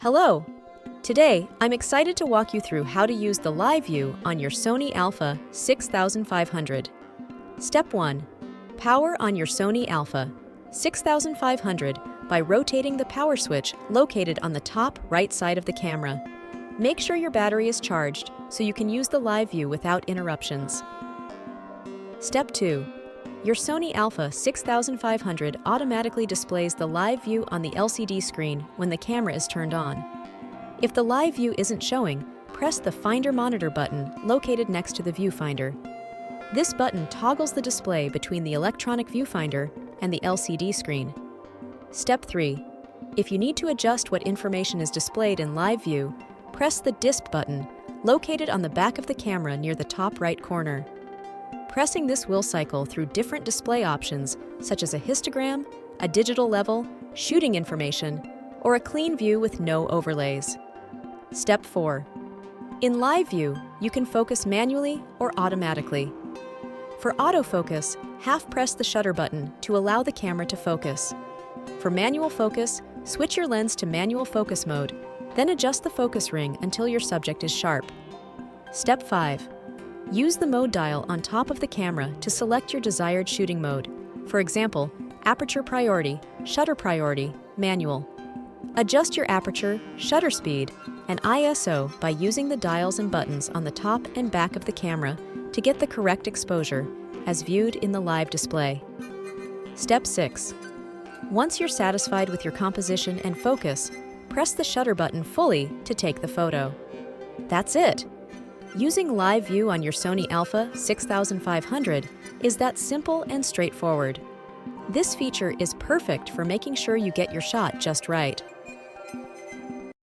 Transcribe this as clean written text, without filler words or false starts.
Hello! Today, I'm excited to walk you through how to use the live view on your Sony A6500. Step 1. Power on your Sony A6500 by rotating the power switch located on the top right side of the camera. Make sure your battery is charged so you can use the live view without interruptions. Step 2. Your Sony A6500 automatically displays the live view on the LCD screen when the camera is turned on. If the live view isn't showing, press the Finder Monitor button located next to the viewfinder. This button toggles the display between the electronic viewfinder and the LCD screen. Step 3. If you need to adjust what information is displayed in live view, press the Disp button located on the back of the camera near the top right corner. Pressing this will cycle through different display options such as a histogram, a digital level, shooting information, or a clean view with no overlays. Step 4. In live view, you can focus manually or automatically. For autofocus, half-press the shutter button to allow the camera to focus. For manual focus, switch your lens to manual focus mode, then adjust the focus ring until your subject is sharp. Step 5. Use the mode dial on top of the camera to select your desired shooting mode. For example, aperture priority, shutter priority, manual. Adjust your aperture, shutter speed, and ISO by using the dials and buttons on the top and back of the camera to get the correct exposure, as viewed in the live display. Step 6. Once you're satisfied with your composition and focus, press the shutter button fully to take the photo. That's it! Using live view on your Sony A6500 is that simple and straightforward. This feature is perfect for making sure you get your shot just right.